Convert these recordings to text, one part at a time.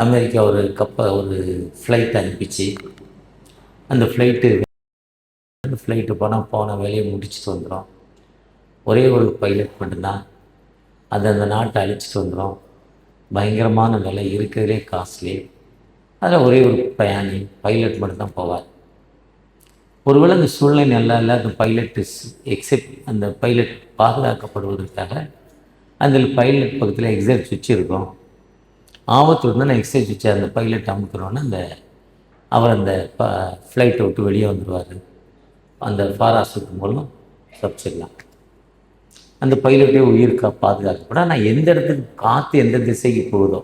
America ஒரு flight அனுப்பிச்சு. அந்த ஃப்ளைட்டு போன வேலையை முடிச்சுட்டு வந்துடும். ஒரே ஒரு பைலட் மட்டும்தான் அந்த நாட்டை அழிச்சிட்டு வந்துடும். பயங்கரமான விலை, இருக்கிறதுலே காஸ்ட்லி. அதில் ஒரே ஒரு பைலட் மட்டும்தான் போவார். ஒருவேளை அந்த சூழ்நிலை நல்லா இல்லை, அந்த பைலட் பாதுகாக்கப்படுவதற்காக அந்த பைலட் பக்கத்தில் எக்ஸைட் சுவிட்ச் இருக்கும். ஆபத்து வந்து நான் எக்ஸைட் சுவிட்சை அந்த பைலட் அமுக்கிறோன்னு அவர் அந்த ஃப்ளைட்டை விட்டு வெளியே வந்துடுவார். அந்த பாராசூட் மூலம் தப்பிச்சிடலாம். அந்த பைலட்டே உயிருக்கு பாதுகாக்கப்படும். ஆனால் எந்த இடத்துக்கு காற்று எந்த திசைக்கு போகுதோ,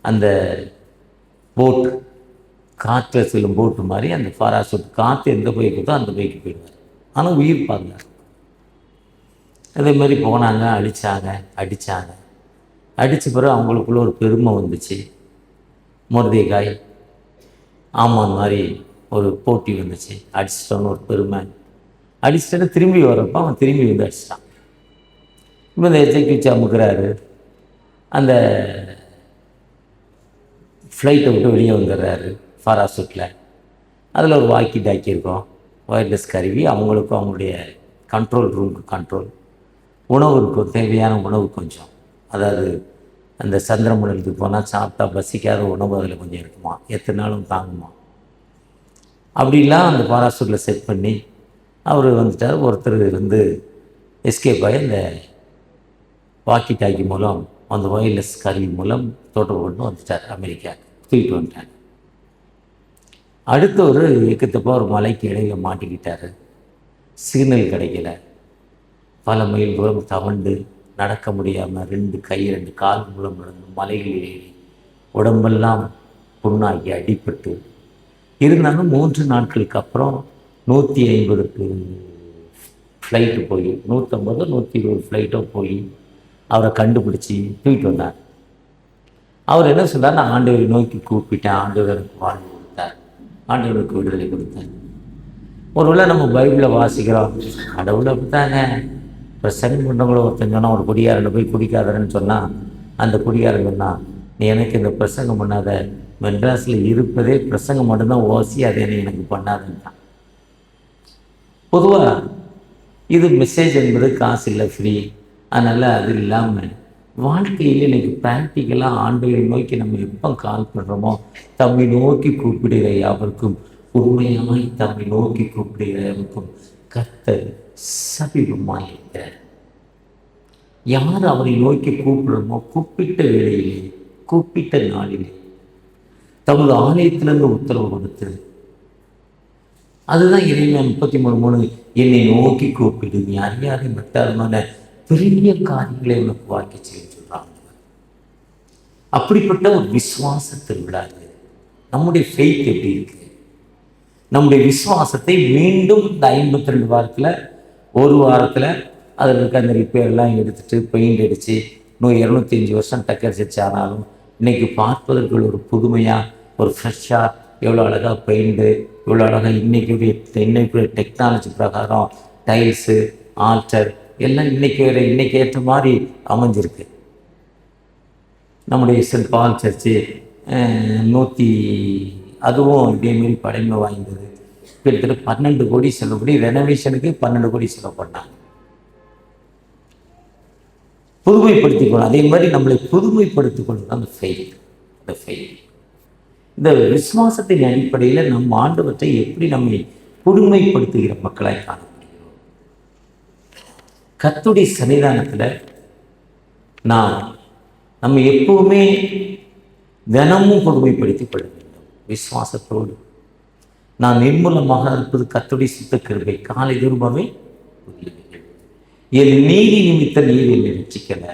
அந்த போட்டு காற்றில் செல்லும் போட்டு மாதிரி அந்த பாராசூட் காற்று எந்த போய்க்குதோ அந்த போய்க்கு போயிடுவார். ஆனால் உயிர் பாதுகாக்கும். அதே மாதிரி போனாங்க, அடித்தாங்க. அடித்த பிறகு அவங்களுக்குள்ள ஒரு பெருமை வந்துச்சு. மொர்தெகாய் ஆமான் மாதிரி ஒரு போட்டி வந்துச்சு. அடிச்சிட்டோன்னு ஒரு பெருமை. அடிச்சிட்டு திரும்பி வரப்போ அவன் திரும்பி வந்து அடிச்சிட்டான். இப்போ இந்த எச்சைக்கு வச்சு அமுக்கிறாரு. அந்த ஃப்ளைட்டை விட்டு வெளியே வந்துடுறாரு பாராசூட்டில். அதில் ஒரு வாக்கி டாக்கி இருக்கும், ஒயர்லெஸ் கருவி. அவங்களுக்கும் அவங்களுடைய கண்ட்ரோல் ரூமுக்கு கண்ட்ரோல். உணவு இருக்கும், தேவையான உணவு கொஞ்சம். அதாவது அந்த சந்திரமண்டலத்துக்கு போனால் சாப்பிட்டா பசிக்காத உணவு அதில் கொஞ்சம் இருக்குமா, எத்தனை நாளும் தாங்குமா. அப்படிலாம் அந்த பாராசூட்டில் செட் பண்ணி அவர் வந்துட்டார். ஒருத்தர் வந்து எஸ்கேப் ஆகி அந்த வாக்கி டாக்கி மூலம், அந்த ஒயர்லெஸ் கருவி மூலம் தொடர்பு கொண்டு வந்துட்டார். அமெரிக்கா தூக்கிட்டு வந்துட்டார். அடுத்த ஒரு இயக்கத்தப்போ ஒரு மலைக்கு இடையில மாட்டிக்கிட்டார். சிக்னல் கிடைக்கல. பல மைல் தூரம் தவண்டு நடக்க முடியாமல் 2 கை 2 கால் மூலம் நடந்து மலைகள் ஏறி உடம்பெல்லாம் புண்ணாகி அடிபட்டு இருந்தாலும் 3 நாட்களுக்கு அப்புறம் 150க்கு ஃப்ளைட்டு போய் 150 120 ஃப்ளைட்டோ போய் அவரை கண்டுபிடிச்சி தூக்கிட்டு வந்தார். அவர் என்ன சொன்னார், நான் ஆண்டவரை நோக்கி கூப்பிட்டேன், ஆண்டவருக்கு வாழ்வு கொடுத்தார், ஆண்டவருக்கு விடுதலை கொடுத்தார். ஒருவேளை நம்ம பைபிளை வாசிக்கிறோம், கடவுளை அப்படித்தாங்க பிரசங்கம் பண்ணுறவங்கள ஒருத்தன் சொன்னால், ஒரு குடியாரனை போய் குடிக்காதன்னு சொன்னால், அந்த குடியாரன் சொன்னால், நீ எனக்கு இந்த பிரசங்கம் பண்ணாத, மெட்ராஸில் இருப்பதே பிரசங்கம் மட்டும்தான் ஓசி, அதை எனக்கு பண்ணாதுன்ட்டான். பொதுவாக இது மெசேஜ் என்பது காசு இல்லை, ஃப்ரீ. அதனால் அது இல்லாமல் வாழ்க்கையில் இன்றைக்கி ப்ராக்டிக்கலாக ஆண்டவரை நோக்கி நம்ம எப்போ கால் பண்ணுறோமோ, தம்மை நோக்கி கூப்பிடுகிற யாவருக்கும், உண்மையாய் தம்மை நோக்கி கூப்பிடுகிற யாவருக்கும் கர்த்தர் சமீபமாக இருக்கிறார். யார் அவரை நோக்கி கூப்பிடுறோமோ, கூப்பிட்ட வேளையிலே, கூப்பிட்ட நாளிலே தமது ஆலயத்திலிருந்து உத்தரவு கொடுத்து, அதுதான் இறைமையா 33:3, என்னை நோக்கி கூப்பிடு, நீ அறியாத மட்டாரமான பெரிய காரியங்களை உனக்கு வாக்கி செய்ய சொல்றாங்க. அப்படிப்பட்ட ஒரு விசுவாச திருவிழா இது. நம்முடைய ஃபெய்த் எப்படி இருக்கு? நம்முடைய விசுவாசத்தை மீண்டும் இந்த 52 வாரத்தில், ஒரு வாரத்தில் அதில் இருக்க அந்த ரிப்பேர்லாம் எடுத்துட்டு பெயிண்ட் அடித்து 205 வருஷம் டக்கரிச்சு. ஆனாலும் இன்றைக்கி பார்ப்பதற்கு ஒரு புதுமையாக, ஒரு ஃப்ரெஷ்ஷாக, எவ்வளோ அழகாக பெயிண்ட்டு, இவ்வளோ அழகாக இன்னைக்கு டெக்னாலஜி பிரகாரம் டைல்ஸு, ஆல்டர் எல்லாம் இன்னைக்கு ஏற்ற மாதிரி அமைஞ்சிருக்கு. நம்முடைய சென்ட் பால் சர்ச்சு அதுவும் இதேமாரி பழமை வாய்ந்தது. கிட்டத்தட்ட 12 கோடி செலவுபடி, ரெனோவேஷனுக்கு 12 கோடி செலவு பண்ணாங்க. புதுமைப்படுத்திக்கணும். அதே மாதிரி நம்மளை புதுமைப்படுத்திக்கணும் அந்த ஃபெய்த். இந்த விசுவாசத்தின் அடிப்படையில் நம் ஆண்டவற்றை எப்படி நம்மை புதுமைப்படுத்துகிற மக்களாய் காணப்படுகிறோம். கர்த்தருடைய சன்னிதானத்தில் நம்ம எப்பவுமே தினமும் புதுமைப்படுத்திக் கொள்ள வேண்டும். விசுவாசத்தோடு நான் நிர்மூலமாக இருப்பது கர்த்தருடைய சுத்த கிருபை, காலை தூரமாகவே என் நீதி நிமித்த நீர் என்னை ரட்சிக்கல,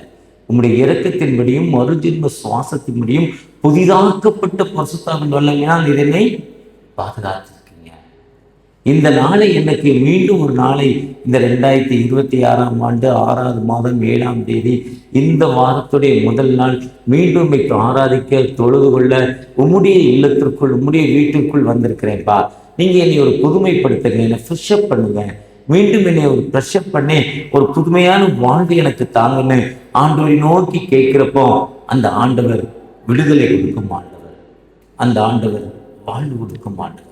உம்முடைய இரக்கத்தின்படியும் மறுஜென்ம சுவாசத்தின்படியும் புதிதாக்கப்பட்ட பரிசுத்தாவின் வல்லமையினால் இதனை பாதுகாத்திருக்கீங்க. இந்த நாளை எனக்கு மீண்டும் ஒரு நாளை, இந்த 2026ஆம் ஆண்டு 6வது மாதம் 7ஆம் தேதி, இந்த வாரத்துடைய முதல் நாள் மீண்டும் ஆராதிக்க, தொழுது கொள்ள உம்முடைய இல்லத்திற்குள், உம்முடைய வீட்டிற்குள் வந்திருக்கிறேன்ப்பா. நீங்கள் என்னை ஒரு புதுமைப்படுத்துங்க, என்னை ஃப்ரெஷ்அப் பண்ணுங்க, மீண்டும் என்னை ஒரு ஃப்ரெஷ்அப் பண்ணி ஒரு புதுமையான வாழ்வு எனக்கு தாங்கன்னு ஆண்டவரை நோக்கி கேட்கிறப்போ, அந்த ஆண்டவர் விடுதலை கொடுக்கும் ஆண்டவர். அந்த ஆண்டவர் வாழ்வு கொடுக்கும் ஆண்டவர்.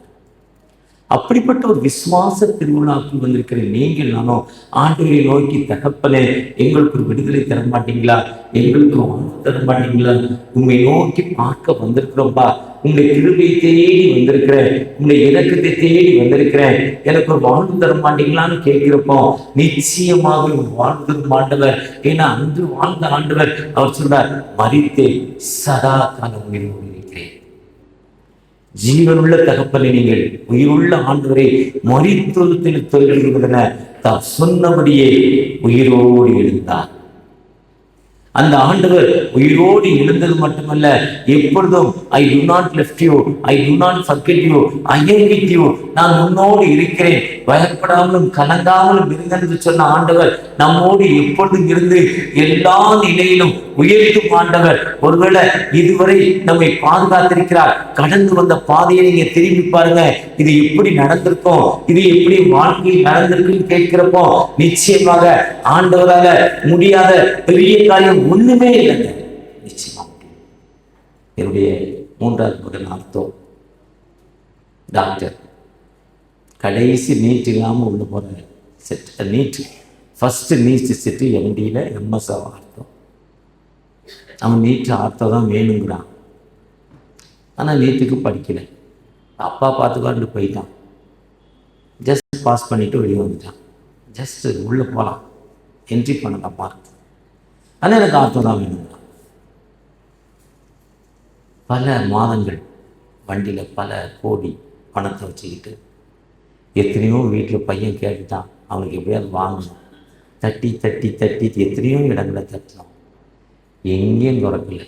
அப்படிப்பட்ட ஒரு விசுவாச திருவிழாவுக்கு வந்திருக்கிற நீங்கள் நானும் ஆண்டவரை நோக்கி, தகப்பனே எங்களுக்கு ஒரு விடுதலை தர மாட்டீங்களா, எங்களுக்கு வாழ்வு தர மாட்டீங்களா, உண்மை நோக்கி பார்க்க வந்திருக்கிறோம்பா, உங்களுடைய கிருபையை தேடி வந்திருக்கிறேன், உங்களுடைய இலக்கத்தை தேடி வந்திருக்கிறேன், எனக்கு ஒரு வாழ்வு தர மாட்டீங்களான்னு கேட்கிறப்போ நிச்சயமாக ஒரு வாழ்வு தரும் ஆண்டவர். ஏன்னா அன்று வாழ்ந்த ஆண்டவர். அவர் சொல்றார், மரித்தே சதா காலம் உயிரோடு இருக்கிறேன். ஜீவனுள்ள தகப்பனை நீங்கள் உயிருள்ள ஆண்டவரை மரித்தொழுத்தில் தொழில்கிறதென தாம் சொன்னபடியே உயிரோடு எழுந்தார். அந்த ஆண்டவர் உயிரோடு எழுந்தது மட்டுமல்ல, எப்பொழுதும் I do not left you, I do not forget you, I am with you, நான் உன்னோடு இருக்கிறேன், பயப்படாமலும் கலங்காமலும் இருங்கள் என்று சொன்ன ஆண்டவர் நம்மோடு எப்பொழுதும் இருந்து எல்லா நிலையிலும் உயர்த்தும் ஆண்டவர். ஒருவேளை இதுவரை நம்மை பாதுகாத்திருக்கிறார். கடந்து வந்த பாதையை நீங்க திரும்பி பாருங்க, இது எப்படி நடந்திருக்கும், இது எப்படி வாழ்க்கையில் நடந்திருக்குன்னு கேட்கிறப்போ நிச்சயமாக ஆண்டவரால முடியாத பெரிய காரியம் ஒண்ணுமே இல்லைங்க. நிச்சயமா என்னுடைய 3வது மகன் ஆர்த்தோ டாக்டர். கடைசி நீட் இல்லாமல் உள்ள போற set, NEET first NEET set எம்டியில் எம்எஸ் ஆர்த்தோ. அவன் நீட் ஆர்த்தோ தான் வேணுங்கிறான். ஆனால் நீட்டுக்கு படிக்கலை. அப்பா பார்த்துக்காண்டு போயிட்டான். ஜஸ்ட் பாஸ் பண்ணிட்டு வெளியே வந்துட்டான். ஜஸ்ட் உள்ளே போகலாம், என்ட்ரி பண்ணலாம் மார்க். ஆனால் எனக்கு ஆர்த்தோ தான் வேணுங்கிறான். பல மாதங்கள் வண்டியில் பல கோடி பணத்தை வச்சுக்கிட்டு எத்தனையோ வீட்டில் பையன் கேட்டுட்டான், அவனுக்கு எப்படியாவது வாங்கணும். தட்டி தட்டி தட்டி எத்தனையோ இடங்களை தட்டினோம், எங்கேயும் திறக்கலை.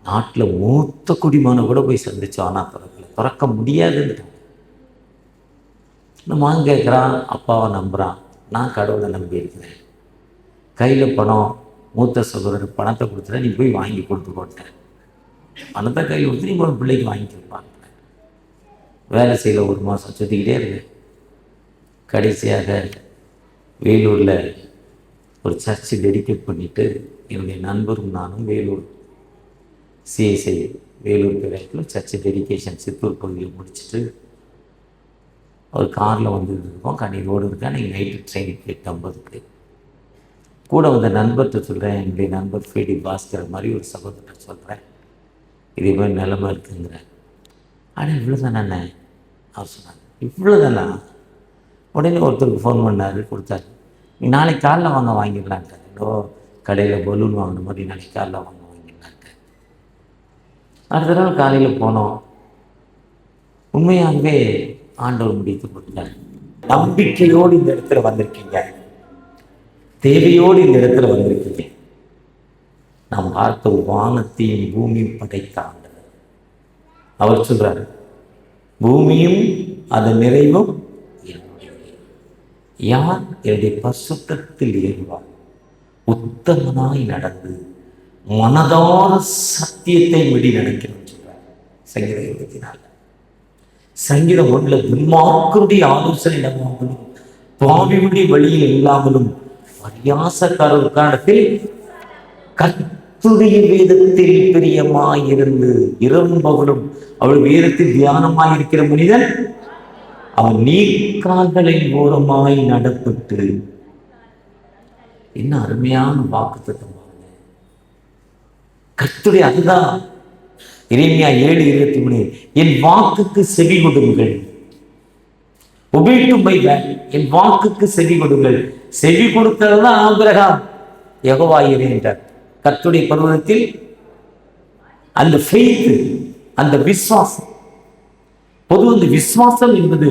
நாட்டில் மூத்த குடிமான கூட போய் சந்திச்சோம், ஆனால் திறக்கலை, திறக்க முடியாதுன்னு. நம்ம மகன் கேட்குறான், அப்பாவை நம்புகிறான், நான் கடவுளை நம்பி இருக்கிறேன். கையில் பணம், மூத்த சகோதரர் பணத்தை கொடுத்துட்டா, நீ போய் வாங்கி கொடுத்து போட்டேன். பணத்தை கையில் கொடுத்து நீ போய் பிள்ளைக்கு வாங்கி கொடுப்பாங்க. வேலை செய்யல 1 மாதம் சுற்றிக்கிட்டே இருக்கு. கடைசியாக வேலூரில் ஒரு சர்ச்சு டெடிகேட் பண்ணிவிட்டு என்னுடைய நண்பரும் நானும் வேலூர் சிஎஸ்ஐ வேலூர் பேரத்தில் சர்ச்சு டெடிகேஷன் சித்தூர் பகுதியில் முடிச்சுட்டு ஒரு காரில் வந்து இருக்கோம். கனி ரோடு இருக்கா, நீங்கள் நைட்டு ட்ரெயினுக்கு 8:50க்கு கூட வந்த நண்பர்கிட்ட சொல்கிறேன், என்னுடைய நண்பர் ஃபேடி பாஸ்கர் மாதிரி ஒரு சகோதரர் சொல்கிறேன், இதே மாதிரி நிலமை இருக்குங்கிறேன். ஆனால் இவ்வளோ தானே அவர் சொன்னாங்க. இவ்வளோ தானா? உடனே ஒருத்தருக்கு ஃபோன் பண்ணார், கொடுத்தாரு. நீங்கள் நாளைக்கு காலைல வாங்க வாங்கிடலான்ட்டு. ஏதோ கடையில் பலூன் வாங்கின மாதிரி நாளைக்கு காலைல வாங்க வாங்கிடலான்ட்டு. அடுத்த நாள் காலையில் போனோம். உண்மையாகவே ஆண்டவர் முடித்து கொடுத்தார். நம்பிக்கையோடு இந்த இடத்துல வந்திருக்கீங்க, தேவையோடு இந்த இடத்துல வந்திருக்கீங்க. நாம் பார்த்த வானத்தையும் பூமியும் படைத்த ஆண்டவர். அவர் சொல்றாரு, பூமியும் அதன் நிறைவும் யார் என்னுடைய பரிசுத்தத்தில் ஏறுவார், உத்தமனாய் நடந்து மனதார சத்தியத்தை விடி நடக்கணும்னு சொல்றார். சங்கீதம் 24. சங்கீதம் 1 துன்மார்க்கருடைய ஆலோசனை இல்லாமலும் பாவியுடைய வழியில் இல்லாமலும் பரியாசக்காரர் காலத்தில் கர்த்தருடைய வேதத்தில் பிரியமாயிருந்து இரவும் பகலும் அவள் வேதத்தில் தியானமாயிருக்கிற மனிதன் அவன் நீர்க்கால்களை ஓரமாய் நடப்பட்டு. என்ன அருமையான வாக்குத்தத்தம் பாருங்க. கர்த்தருடைய, அதுதான் எரேமியா 7:23, என் வாக்குக்கு செவி கொடுங்கள். obey to my word, என் வாக்குக்கு செவி கொடுங்கள். செவி கொடுத்ததுதான் ஆபிரகாம் யெகோவா ஈரே என்றார். கர்த்தருடைய பர்வதத்தில் அந்த ஃபெய்த், அந்த விசுவாசம். பொதுவாக இந்த விசுவாசம் என்பது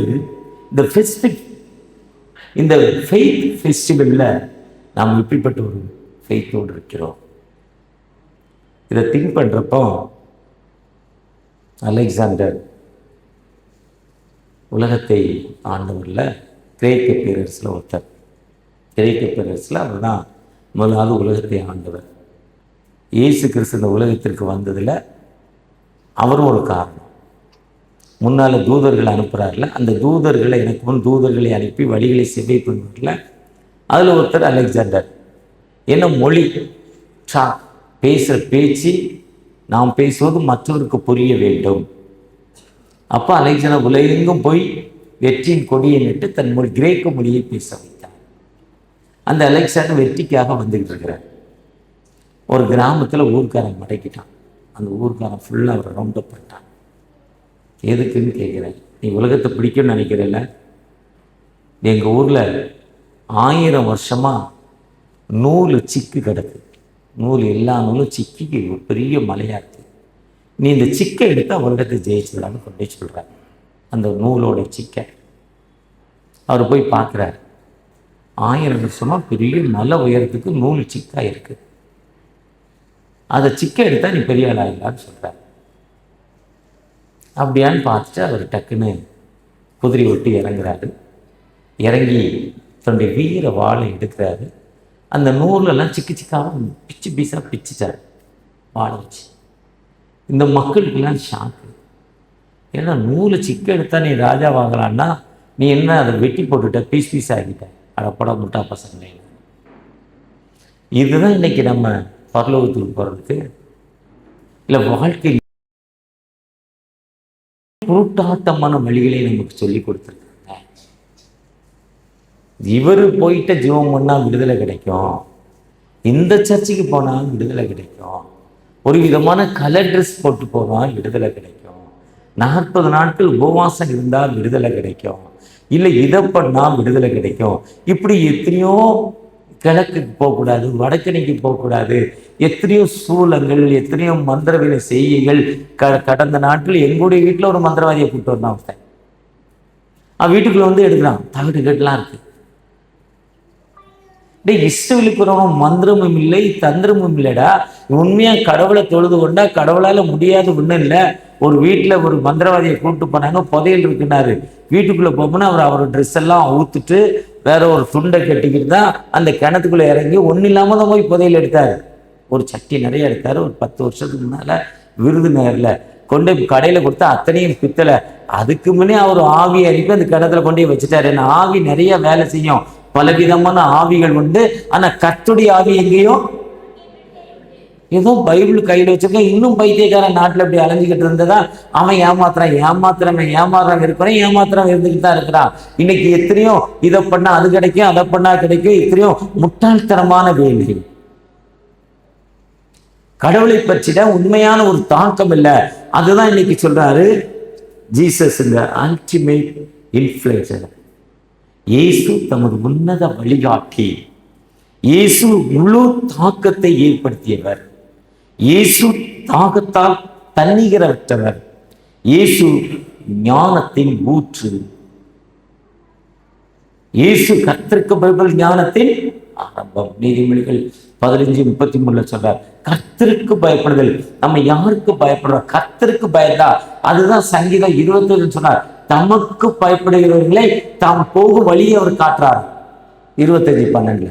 இந்த இந்த ஃபெய்த் ஃபெஸ்டிவலில் நாம் இப்படிப்பட்ட ஒரு ஃபெய்த்தோடு இருக்கிறோம். இதை திங்க் பண்ணுறப்போ அலெக்சாண்டர் உலகத்தை ஆண்டவரில் கிரேக்க பேரரசில் ஒருத்தர். கிரேக்க பேரரசில் அவர் தான் முதலாவது உலகத்தை ஆண்டவர். இயேசு கிறிஸ்து இந்த உலகத்திற்கு வந்ததில் அவரும் ஒரு காரணம். முன்னால் தூதர்களை அனுப்புகிறார்ல, அந்த தூதர்களை, எனக்கு முன் தூதர்களை அனுப்பி வழிகளை செவ்வை பண்ணுறல, அதில் ஒருத்தர் அலெக்சாண்டர். என்ன மொழி பேசுகிற பேச்சு நாம் பேசுவது மற்றவருக்கு புரிய வேண்டும். அப்போ அலெக்சாண்டர் உலகெங்கும் போய் வெற்றியின் கொடியை நட்டு தன் கிரேக்க மொழியை பேச வைத்தார். அந்த அலெக்சாண்டர் வெற்றிக்காக வந்துக்கிட்டு இருக்கிறார். ஒரு கிராமத்தில் ஊர்க்காரன் மடக்கிட்டான். அந்த ஊர்க்காரன் ஃபுல்லாக அவரை ரவுண்டப் பண்ணிட்டான். எதுக்குன்னு கேட்குறேன். நீ உலகத்தை பிடிக்கும்னு நினைக்கிறல்ல, எங்கள் ஊரில் 1000 வருஷமாக நூல் சிக்கு கிடக்கு. நூல் எல்லா நூலும் சிக்கி ஒரு பெரிய மலையாக இருக்குது. நீ இந்த சிக்கை எடுத்தால் உலகத்தை ஜெயிச்சிடலான்னு கொண்டே சொல்கிறார். அந்த நூலோட சிக்கை அவர் போய் பார்க்குறாரு. 1000 வருஷமாக பெரிய மலை உயரத்துக்கு நூல் சிக்காக இருக்குது. அதை சிக்கை எடுத்தால் நீ பெரிய ஆளாகலான்னு சொல்கிறார். அப்படியான்னு பார்த்துட்டு அவர் டக்குன்னு குதிரை ஒட்டி இறங்குறாரு. இறங்கி தன்னுடைய வீர வாளை எடுக்கிறாரு. அந்த நூலெல்லாம் சிக்கு சிக்காக பிச்சு பீஸாக பிச்சுட்டார் வாழை வச்சு. இந்த மக்களுக்கெல்லாம் ஷாக்கு. ஏன்னா நூலை சிக்க எடுத்தா நீ ராஜாவாகலான்னா நீ என்ன அதை வெட்டி போட்டுட்ட, பீஸ் பீஸ் ஆகிட்ட, அடப்பட முட்டா பசங்க. இதுதான் இன்னைக்கு நம்ம பரலோகத்துக்கு போகிறதுக்கு இல்லை வாழ்க்கை குருட்டாட்டமான வழிகளை நமக்கு சொல்லி கொடுத்துருக்காங்க. இவர் போயிட்ட ஜீவம் பண்ணால் விடுதலை கிடைக்கும், இந்த சர்ச்சுக்கு போனால் விடுதலை கிடைக்கும், ஒரு விதமான கலர் ட்ரெஸ் போட்டு போனால் விடுதலை கிடைக்கும், 40 நாட்கள் உபவாசம் இருந்தால் விடுதலை கிடைக்கும், இல்லை இதை பண்ணால் விடுதலை கிடைக்கும். இப்படி எத்தனையோ கிழக்குக்கு போகக்கூடாது, வடக்கிணைக்கு போகக்கூடாது, எத்தனையோ சூலங்கள், எத்தனையோ மந்திரவியல செய்கைகள். கடந்த நாட்கள் எங்களுடைய வீட்டில் ஒரு மந்திரவாதியை கூப்பிட்டு வந்தான் ஒருத்தன். அவன் வீட்டுக்குள்ள வந்து எடுக்கிறான், தகட்டு கட்டுலாம் இருக்கு. டே இஷ்டவிழுக்கிறவனும் மந்திரமும் இல்லை தந்திரமும் இல்லைடா. உண்மையா கடவுளை தொழுது கொண்டா கடவுளால முடியாது ஒன்றும் இல்லை. ஒரு வீட்டில் ஒரு மந்திரவாதியை கூப்பிட்டு போனாங்க, புதையல் இருக்குன்னாரு. வீட்டுக்குள்ளே போகணும்னா அவர் ட்ரெஸ் எல்லாம் ஊத்துட்டு வேற ஒரு துண்டை கட்டிக்கிட்டு தான் அந்த கிணத்துக்குள்ளே இறங்கி ஒன்றும் இல்லாமல் தான் போய் புதையல் எடுத்தார். ஒரு சட்டி நிறைய எடுத்தார். ஒரு 10 வருஷத்துக்கு முன்னால் விருதுநகரில் கொண்டு கடையில் கொடுத்தா அத்தனையும் பித்தலை. அதுக்கு முன்னே அவர் ஆவியை அனுப்பி அந்த கிணத்துல கொண்டு போய் வச்சுட்டாரு. ஏன்னா ஆவி நிறைய வேலை செய்யும், பலவிதமான ஆவிகள் உண்டு. ஆனால் கர்த்தருடைய ஆவி எங்கேயும் ஏதோ பைபிள் கையில் வச்சிருக்கேன். இன்னும் பைத்தியக்காரன் நாட்டில் இப்படி அலைஞ்சிக்கிட்டு இருந்ததா அவன் ஏமாத்துறவன் இருக்கிறான், ஏமாத்துறவன் இருந்துக்கிட்டு தான் இருக்கிறான். இன்னைக்கு எத்தனையோ இதை பண்ணா அது கிடைக்கும், அதை பண்ணா கிடைக்கும், எத்தனையோ முட்டாள்தனமான வேலை. கடவுளை பற்றிட உண்மையான ஒரு தாக்கம் இல்லை. அதுதான் இன்னைக்கு சொல்றாரு ஜீசஸ், இந்த அல்டிமேட் இன்ஃப்ளூயன்சர். இயேசு தமது உன்னத வழிகாட்டி, இயேசு முழு தாக்கத்தை ஏற்படுத்தியவர், இயேசு தாகத்தால் தன்னிகரற்றவர், இயேசு ஞானத்தின் ஊற்று, இயேசு கர்த்தருக்கு பயப்படும் ஞானத்தின் ஆரம்பம். நீதிமொழிகள் 15:33 சொல்றார், கர்த்தருக்கு பயப்படுதல். நம்ம யாருக்கு பயப்படுறோம்? கர்த்தருக்கு பயந்தா. அதுதான் சங்கீதம் 21 சொன்னார், தமக்கு பயப்படுகிறவர்களை தாம் போகும் வழியை அவர் காட்டுறார். 25:12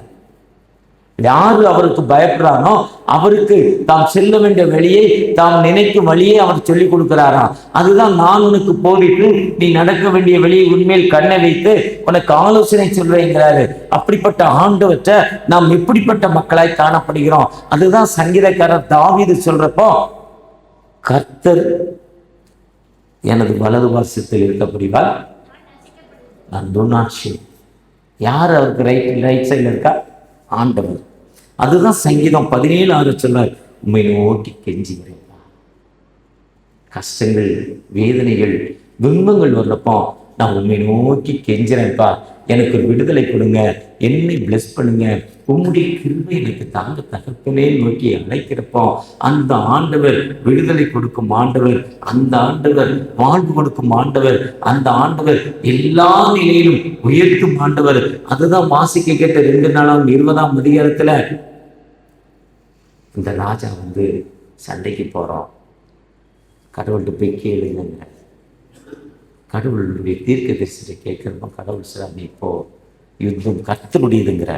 யாரு அவருக்கு பயப்படுறானோ அவருக்கு தாம் செல்ல வேண்டிய வழியை, தாம் நினைக்கும் வழியை அவர் சொல்லிக் கொடுக்கிறாராம். அதுதான் நான் உனக்கு போதிட்டு நீ நடக்க வேண்டிய வழியை உண்மையில் கண்ணை வைத்து உனக்கு ஆலோசனை சொல்றேங்கிறாரு. அப்படிப்பட்ட ஆண்டவற்றை நாம் எப்படிப்பட்ட மக்களாய் காணப்படுகிறோம்? அதுதான் சங்கீதக்காரர் தாவீது சொல்றப்போ, கர்த்தர் எனது வலது வாசத்தில் இருக்கப்படிவால் நான் துர்நாட்சி. யார் அவருக்கு ரைட் சைடில் இருக்கா? ஆண்டவர். அதுதான் சங்கீதம் 17:6 சொன்னார், உண்மை நோக்கி கெஞ்சுகிறேன்ப்பா. கஷ்டங்கள், வேதனைகள், துன்பங்கள் வர்றப்போ நான் உண்மை நோக்கி கெஞ்சுறேன்ப்பா, எனக்கு விடுதலை கொடுங்க, என்னை பிளஸ் பண்ணுங்க, உம்முடைய கிருபை எனக்கு தாங்க தகப்பனே நோக்கி அழைக்கிறப்போ அந்த ஆண்டவர் விடுதலை கொடுக்கும் ஆண்டவர், அந்த ஆண்டவர் வாழ்வு கொடுக்கும் ஆண்டவர், அந்த ஆண்டவர் எல்லா நிலையிலும் உயர்த்தும் ஆண்டவர். அதுதான் வாசிக்க கேட்ட 2 நாளாம் 20ஆம் அதிகாரத்துல இந்த ராஜா வந்து சண்டைக்கு போறோம், கடவுள்கிட்ட போய் கேளுங்க. கடவுளுடைய தீர்க்க தரிசனத்தை கேட்கிறப்போ கடவுள் சார் நீ இப்போ யுத்தம் கர்த்தருடையதுங்கிற.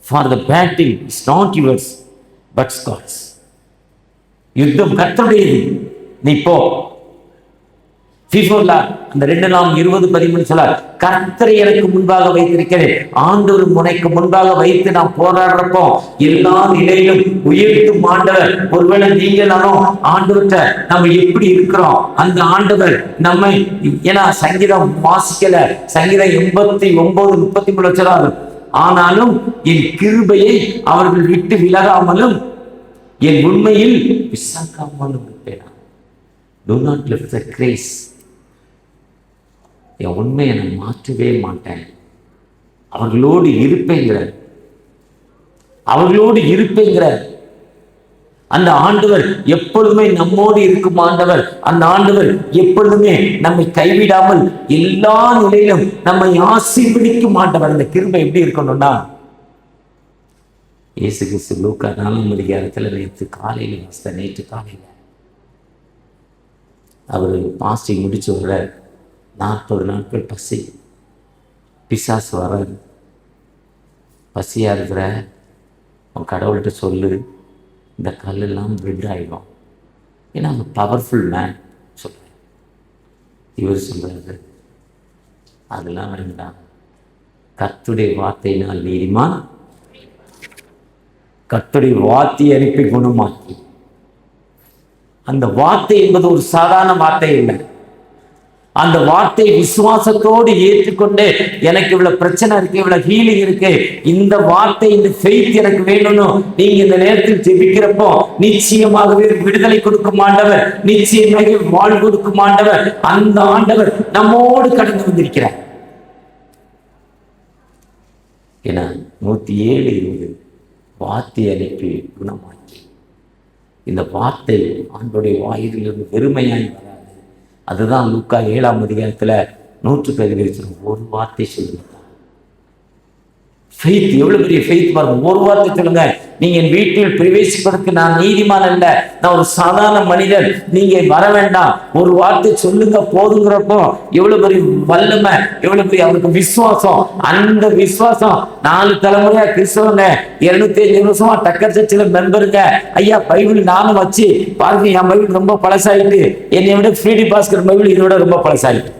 For the battle is not yours but God's. யுத்தம் கர்த்தருடையது, நீ போ. பிஃபோர் லார்ட், அந்த 2 நாம் 20:13 சொல்ல, கர்த்தரை எனக்கு முன்பாக வைத்திருக்கிறேன். ஆண்டவர் முனைக்கு முன்பாக வைத்து நாம் போராடுறப்போ எல்லா நிலையிலும் உயர்த்தும் ஆண்டவர். ஒருவேளை நீங்க நானும் ஆண்டவர்கிட்ட நம்ம எப்படி இருக்கிறோம், அந்த ஆண்டவர் நம்மை, ஏன்னா சங்கீதம் வாசிக்கல, சங்கீதம் 89:33 சொல்றாரு, ஆனாலும் என் கிருபையை அவர்கள் விட்டு விலகாமலும் என் உண்மையில் விசாக்காமலும் இருப்பேன். Do not lift the grace. என் உண்மையை நான் மாற்றவே மாட்டேன். அவர்களோடு இருப்பேங்கிற, அவர்களோடு இருப்பேங்கிற அந்த ஆண்டவர் எப்பொழுதுமே நம்மோடு இருக்கும் ஆண்டவர். அந்த ஆண்டவர் எப்பொழுதுமே நம்மை கைவிடாமல் எல்லா நிலையிலும் நம்மை ஆசீர்வதிக்கும் ஆண்டவர். அந்த கிருபை எப்படி இருக்கணும்னா, இயேசு கிறிஸ்து லூக்கா 4:00 நேற்று காலையில் அவர் பாஸ்டிங் முடிச்சு வர 40 நாட்கள் பசி, பிசாசு வர, பசியாக இருக்கிற அவன் கடவுள்கிட்ட சொல்லு, இந்த கல்லெல்லாம் பிரெட் ஆகிடும். ஏன்னா அவங்க பவர்ஃபுல் மேன் சொல்கிறார். இவர் சொல்கிறாரு, அதெல்லாம் வேண்டாம், கர்த்தருடைய வார்த்தையினால் நீதிமான், கர்த்தருடைய வார்த்தையை அனுப்பி குணமாக்கி. அந்த வார்த்தை என்பது ஒரு சாதாரண வார்த்தை இல்லை. அந்த வார்த்தை விசுவாசத்தோடு ஏற்றுக்கொண்டு, எனக்கு இவ்வளவு பிரச்சனை இருக்கு, இவ்வளவு ஹீலிங் இருக்கு, இந்த வார்த்தை, இந்த ஃபெய்த் எனக்கு வேணும்னு நீங்க இந்த நேரத்தில் ஜெபிக்கிறப்போ நிச்சயமாகவே விடுதலை கொடுக்கும் ஆண்டவர், நிச்சயமாக வாழ்வு கொடுக்கும் ஆண்டவர். அந்த ஆண்டவர் நம்மோடு கடந்து வந்திருக்கிறார். ஏன்னா 107:20 வார்த்தை அனுப்பி குணமாக்கி. இந்த வார்த்தை ஆண்டோடைய வாயிலிருந்து வெறுமையாய் வராது. அதுதான் லூக்கா 7:1 ஒரு வார்த்தை சொல்லுங்க. ஃபெய்த் எவ்வளவு பெரிய ஃபெய்த் பாருங்க. ஒரு வார்த்தை சொல்லுங்க, நீங்க என் வீட்டில் பிரவேசிப்பதற்கு நான் நீதிமான் அல்ல, நான் ஒரு சாதாரண மனிதன், நீங்க வர வேண்டாம், ஒரு வார்த்தை சொல்லுங்க போதுங்கிறப்போ எவ்வளவு பெரிய வல்லமை, எவ்வளவு பெரிய அவருக்கு விசுவாசம். அந்த விசுவாசம் 4 தலைமுறையா கிறிஸ்தவங்க, 205 வருஷமா டக்கர் சர்ச்சில் மெம்பருங்க. ஐயா பைபிள் நானும் வச்சு பாருங்க, என் பைபிள் ரொம்ப பழசாயிட்டு, என்னை விட ஃப்ரீடி பாஸ்கர் பைபிள் இதோட ரொம்ப பழசாயிட்டு.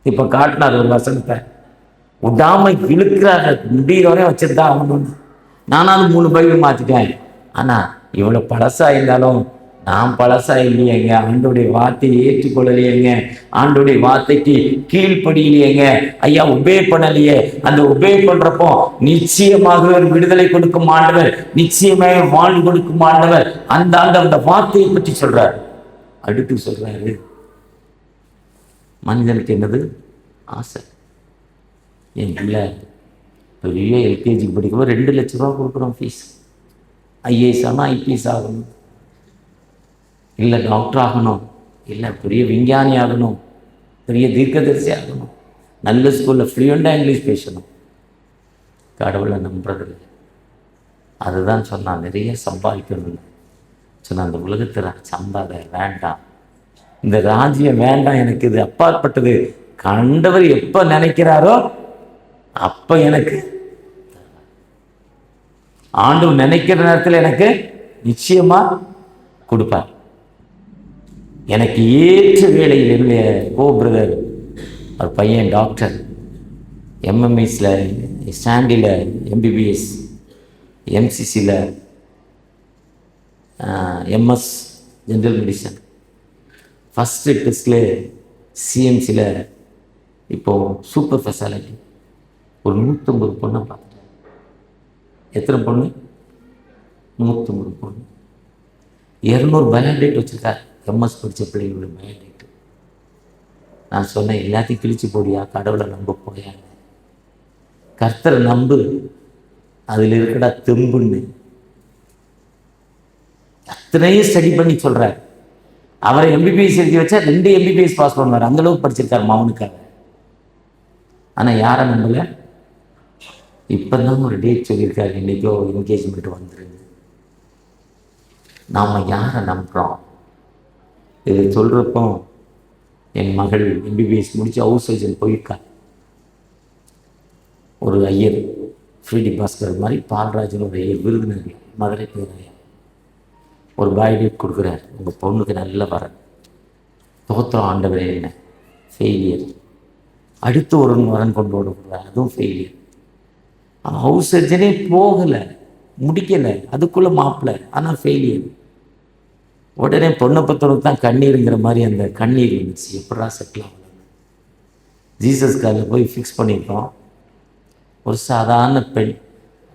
இப்ப காட்டினார் ஒரு வசனத்தை, விடாம இழுக்கிறாங்க, முடிகிற வரையும் வச்சுருந்தா ஆகணும். நானாலும் 3 பைபிள் மாற்றிட்டேன். ஆனால் இவ்வளோ பழசா இருந்தாலும் நான் பழசா இல்லையேங்க, ஆண்டோடைய வார்த்தையை ஏற்றுக்கொள்ளலையேங்க, ஆண்டோடைய வார்த்தைக்கு கீழ்ப்படியிலையேங்க, ஐயா உபே பண்ணலையே. அந்த உபே பண்றப்போ நிச்சயமாக ஒரு விடுதலை கொடுக்கும் ஆண்டவர், நிச்சயமாக வாழ்வு கொடுக்கும் ஆண்டவர். அந்த வார்த்தையை பற்றி சொல்றார். அடுத்து சொல்றாரு, மனிதனுக்கு என்னது ஆசை. என் பிள்ளை பெரிய எல்கேஜிக்கு படிக்கும்போது 2 லட்ச ரூபா கொடுக்குறோம் ஃபீஸ். ஐஏஎஸ் ஆனால் ஐபிஎஸ் ஆகணும், இல்லை டாக்டர் ஆகணும், இல்லை பெரிய விஞ்ஞானி ஆகணும், பெரிய தீர்க்கதரிசி ஆகணும், நல்ல ஸ்கூலில் ஃப்ளூயண்டாக இங்கிலீஷ் பேசணும். கடவுளை நம்புறது. அதுதான் சொன்னான், நிறைய சம்பாதிக்கணும் சொன்ன. அந்த உலகத்தில் சம்பாத வேண்டாம், இந்த ராஜ்யம் வேண்டாம், எனக்கு இது அப்பாற்பட்டது. கண்டவர் எப்போ நினைக்கிறாரோ அப்ப எனக்கு ஆண்டவர் நினைக்கிற நேரத்தில் எனக்கு நிச்சயமா கொடுப்பார். எனக்கு ஏற்ற வேலையில் என்னுடைய பிரதர் ஒரு பையன் டாக்டர், எம்எம்எஸ்ல, ஸ்டாண்டில் எம்பிபிஎஸ், எம்சிசியில் எம்எஸ் ஜென்ரல் மெடிசன், ஃபஸ்ட்டு டெஸ்டில் சிஎம்சியில், இப்போது சூப்பர் ஸ்பெஷாலிட்டி. ஒரு 150 பொண்ணை பார்த்துட்டேன். எத்தனை பொண்ணு? 150 பொண்ணு. 200 பயோடேட் வச்சுருக்கார். எம்எஸ் படித்த பிள்ளைங்களோட பயோடேட்டு. நான் சொன்னேன், எல்லாத்தையும் கிழிச்சு போடியா, கடவுளை நம்ப போயா, கர்த்தரை நம்பு, அதில் இருக்கடா தெம்புன்னு. அத்தனையும் ஸ்டடி பண்ணி சொல்கிறார். அவரை எம்பிபிஎஸ் எழுதி வச்சா 2 எம்பிபிஎஸ் பாஸ் பண்ணுவார், அந்தளவுக்கு படிச்சிருக்கார் மகனுக்காக. ஆனால் யாரை நம்பலை? இப்போ தான் ஒரு டேட் சொல்லியிருக்காரு, இன்றைக்கோ என்கேஜ்மெண்ட் வந்துருங்க. நாம் யாரை நம்புகிறோம்? இது சொல்கிறப்போ என் மகள் எம்பிபிஎஸ் முடித்து ஹவுஸ் சர்ஜன் போயிருக்கா. ஒரு ஐயர், ஃப்ரீடி பாஸ்கர் மாதிரி பால்ராஜன் ஒரு ஐயர், விருதுநகர், மதுரை பேர் ஐயர், ஒரு பயோடேட் கொடுக்குறாரு, உங்கள் பொண்ணுக்கு நல்ல வர. தோத்திரம் ஆண்டவரே என்ன ஃபெயிலியர். அடுத்து ஒரு வரன் கொண்டு வரக்கூடாது, அதுவும் ஃபெயிலியர். ஹவுஸ் சர்ஜனே போகலை, முடிக்கலை, அதுக்குள்ளே மாப்பிள்ளை, ஆனால் ஃபெயிலியர். உடனே பொண்ணை பத்தவனுக்கு தான் கண்ணீருங்கிற மாதிரி அந்த கண்ணீர் இருந்துச்சு. எப்படா செட்டில் ஆகல. ஜீசஸ் காலில் போய் ஃபிக்ஸ் பண்ணியிருக்கோம். ஒரு சாதாரண பெண்,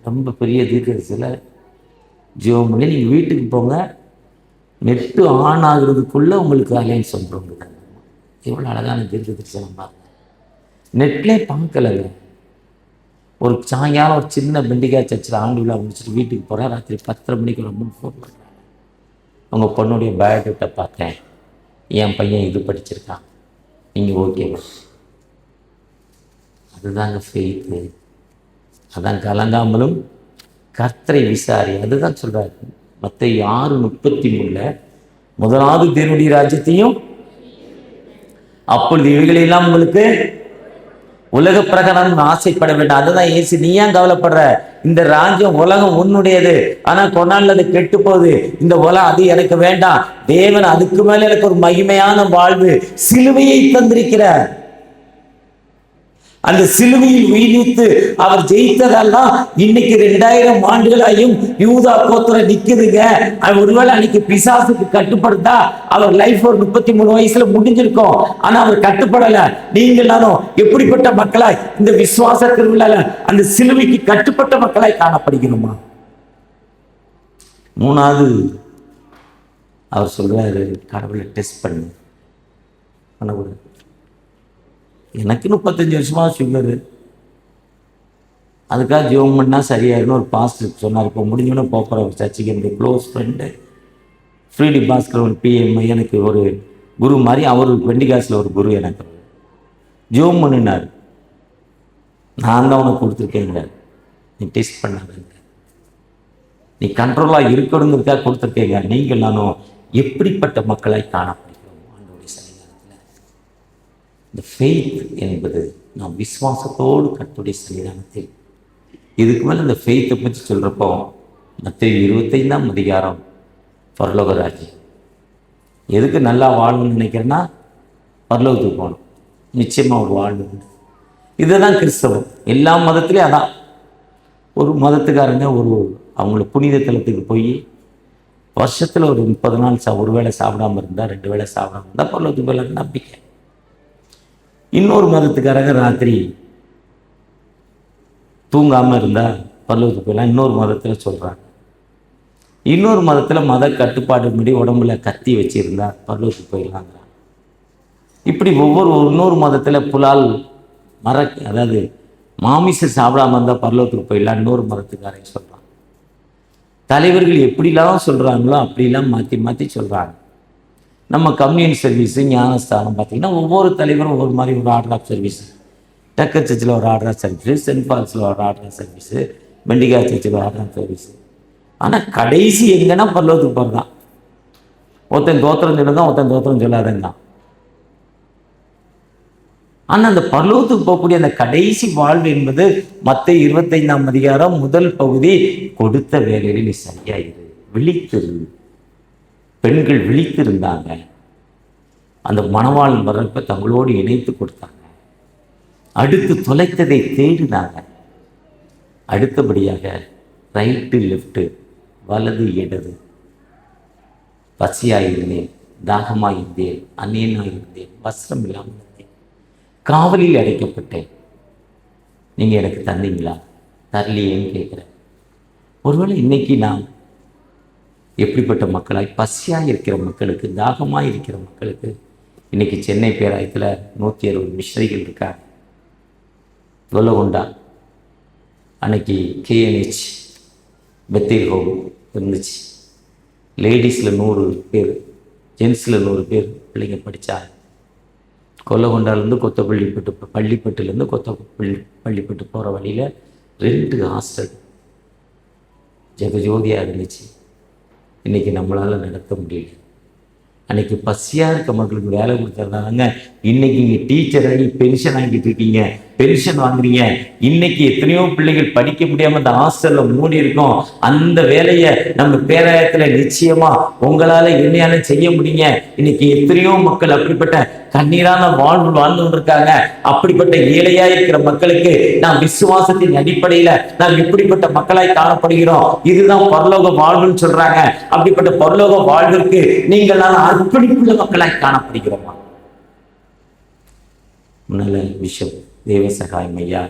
ரொம்ப பெரிய தீர்க்கதரிசியில் ஜீவம் பண்ணி நீங்கள் வீட்டுக்கு போங்க, நெட்டு ஆன் ஆகுறதுக்குள்ளே உங்களுக்கு அலையன்ஸ் வந்துடுங்க. எவ்வளோ அழகான தீர்க்கதரிசி நம்ம நெட்லே பார்க்கலங்க. ஒரு சாயங்காலம் ஒரு சின்ன பெண்டிகா சர்ச்சில் ஆண்டு விழா முடிச்சுட்டு வீட்டுக்கு போகிறேன். ராத்திரி 10:30 மணிக்கு ரொம்ப ஃபோன் பண்ணுறாங்க. உங்கள் பொண்ணுடைய பயோடேட்டை பார்த்தேன், என் பையன் இது படிச்சிருக்கான், நீங்கள் ஓகேவா? அதுதாங்க ஃபெய்த்து. அதான் கலங்காமலும் கர்த்தரை விசாரி. அதுதான் சொல்கிறாரு மத்தேயு 6:33, முதலாவது தேவனுடைய ராஜ்யத்தையும் அப்பொழுது இவைகளெல்லாம் உங்களுக்கு உலக பிரகாரம் ஆசைப்பட வேண்டாம். அதுதான் ஏசு, நீ ஏன் கவலைப்படுற? இந்த ராஜ்யம் உலகம் உன்னுடையது, ஆனா கொண்டாள் அது கெட்டு போகுது. இந்த உலகம் அது எனக்கு வேண்டாம். தேவன் அதுக்கு மேல எனக்கு ஒரு மகிமையான வாழ்வு, சிலுவையை தந்திருக்கிறார். அந்த சிலுவையில் உயிர்த்து அவர் ஜெயித்ததெல்லாம் இன்னைக்கு 2000 ஆண்டுகளாயும் யூதா கோத்திரம் நிக்குதுங்க. ஒருவேளை அன்னைக்கு பிசாசுக்கு கட்டுப்படுத்தா அவர் லைஃப் ஒரு 33 வயசுல முடிஞ்சிருக்கும். ஆனா அவர் கட்டுப்படல. நீங்கள் நானும் எப்படிப்பட்ட மக்களாய் இந்த விசுவாச திருவிழால அந்த சிலுவைக்கு கட்டுப்பட்ட மக்களாய் காணப்படுகிறோமா? மூணாவது அவர் சொல்றாரு, கடவுளை டெஸ்ட் பண்ணக்கூடாது. எனக்கு 35 வருஷமா சுகரு, அதுக்காக ஜோம் பண்ணால் சரியாயிருன்னு ஒரு பாஸ்டர் சொன்னார். இப்போ முடிஞ்சோன்னே போகிற ஒரு சர்ச்சுக்கு என்னுடைய க்ளோஸ் ஃப்ரெண்டு ஃப்ரீடி பாஸ்கர் ஒரு பிஎம் எனக்கு ஒரு குரு மாதிரி, அவர் பெண்டிகாஸில் ஒரு குரு எனக்கு ஜோம் பண்ணினார். நான் தான் உனக்கு கொடுத்துருக்கேங்க, நீ டெஸ்ட் பண்ணாதங்க, நீ கண்ட்ரோலாக இருக்கணுங்கிறதுக்காக கொடுத்துருக்கேங்க. நீங்கள் நானும் எப்படிப்பட்ட மக்களாய் காணப்படுகிறோம் ஆண்டவருடைய சன்னிதானத்தில். இந்த ஃபெய்த் என்பது நாம் விசுவாசத்தோடு கர்த்தருடைய சன்னிதானத்தில், இதுக்கு மேலே இந்த ஃபெய்த்தை பற்றி சொல்கிறப்போ மத்தேயு 25 பரலோக ராஜ்யம். எதுக்கு நல்லா வாழணும்னு நினைக்கிறேன்னா பரலோகத்துக்கு போகணும், நிச்சயமாக ஒரு வாழ்வு. இதுதான் கிறிஸ்தவம். எல்லா மதத்துலேயும் அதான். ஒரு மதத்துக்காரங்க அவங்கள புனித தலத்துக்கு போய் வருஷத்தில் ஒரு 30 நாள் ஒரு வேளை சாப்பிடாமல் இருந்தால், 2 வேளை சாப்பிடாமல் இருந்தால் பரலோகத்துக்கு போகலான்னு நம்பிக்கை. இன்னொரு மதத்துக்காரங்க ராத்திரி தூங்காமல் இருந்தால் பரலோகத்துக்கு போகலாம் இன்னொரு மதத்தில் சொல்கிறாங்க. இன்னொரு மதத்தில் மத கட்டுப்பாடு முடி உடம்புல கத்தி வச்சுருந்தா பரலோகத்துக்கு போயிடலாங்கிறாங்க. இப்படி இன்னொரு மதத்தில் புலால் அதாவது மாமிசம் சாப்பிடாம இருந்தால் பரலோகத்துக்கு போயிடலாம் இன்னொரு மதத்துக்காரங்க சொல்கிறாங்க. தலைவர்கள் எப்படிலாம் சொல்கிறாங்களோ அப்படிலாம் மாற்றி மாற்றி சொல்கிறாங்க. நம்ம கம்யூனிட்டி சர்வீஸு ஞானஸ்தானம் பார்த்திங்கன்னா ஒவ்வொரு தலைவரும் ஒவ்வொரு மாதிரி ஒரு ஆர்டர் ஆஃப் சர்வீஸு. டக்கர் சர்ச்சில் ஒரு ஆர்டர் ஆஃப் சர்வீஸு, சென்ட் பால்ஸில் ஒரு ஆர்டர் ஆஃப் சர்வீஸு, பெண்டிகா சர்ச்சில் ஒரு ஆர்டர் ஆஃப் சர்வீஸு. ஆனால் கடைசி எங்கன்னா பரலோகத்துக்கு போகிறது தான். ஒருத்தன் தோத்திரம் சொல்லுதான், ஒருத்தன் தோத்திரம் சொல்லாதங்க. ஆனால் அந்த பரலோகத்துக்கு போகக்கூடிய அந்த கடைசி வாழ்வு என்பது மத்தேயு 25 முதல் பகுதி, கொடுத்த வேலையில் நீ சரியாயிரு, விழித்திரு. பெண்கள் விழித்திருந்தாங்க. அந்த மணவாளன் வர்றப்ப தங்களோடு இணைத்து கொடுத்தாங்க. அடுத்து தொலைத்ததை தேடினாங்க. அடுத்தபடியாக ரைட்டு லெஃப்ட்டு, வலது இடது, பசியாயிருந்தேன், தாகமாயிருந்தேன், அந்நியனாயிருந்தேன், வஸ்திரம் இல்லாமல் இருந்தேன், காவலில் அடைக்கப்பட்டேன், நீங்கள் எனக்கு தந்தீங்களா? தரலையேன்னு கேட்குறேன். ஒருவேளை இன்னைக்கு நான் எப்படிப்பட்ட மக்களாய், பசியாக இருக்கிற மக்களுக்கு, தாகமாக இருக்கிற மக்களுக்கு, இன்றைக்கி சென்னை பேராயத்தில் 160 மிஷனரிகள் இருக்காங்க. கொல்லகொண்டா அன்னைக்கு கேஎன்ஹெச் பெத்தேல் ஹோம் இருந்துச்சு. லேடிஸில் 100 பேர், ஜென்ஸில் 100 பேர் பிள்ளைங்க படித்தாங்க. கொல்லகொண்டாலேருந்து பள்ளிப்பட்டுலேருந்து பள்ளிப்பட்டு போகிற வழியில் 2 ஹாஸ்டல் ஜெகஜோதியாக இருந்துச்சு. இன்றைக்கி நம்மளால் நடத்த முடியல. அன்னைக்கு பசியாக இருக்க மக்களுக்கு வேலை கொடுத்துருந்தாங்க. இன்னைக்கு இங்கே டீச்சர் ஆகி பென்ஷன் ஆகிட்டு இருக்கீங்க, பென்ஷன் வாங்குறீங்க. இன்னைக்கு எத்தனையோ பிள்ளைகள் படிக்க முடியாம அந்த ஹாஸ்டல்ல மூடி இருக்கும். அந்த வேலையை நம்ம பேராயத்துல நிச்சயமா உங்களால என்னையால செய்ய முடியுங்க. இன்னைக்கு எத்தனையோ மக்கள் அப்படிப்பட்ட கண்ணீரான வாழ்வு வாழ்ந்து கொண்டிருக்காங்க. அப்படிப்பட்ட ஏழையா இருக்கிற மக்களுக்கு நாம் விசுவாசத்தின் அடிப்படையில நாம் எப்படிப்பட்ட மக்களாய் காணப்படுகிறோம். இதுதான் பரலோக வாழ்வுன்னு சொல்றாங்க. அப்படிப்பட்ட பரலோக வாழ்விற்கு நீங்கள் அர்ப்பணிப்புள்ள மக்களாய் காணப்படுகிறோமா? முன்னால பிஷப் தேவசகாயம் ஐயா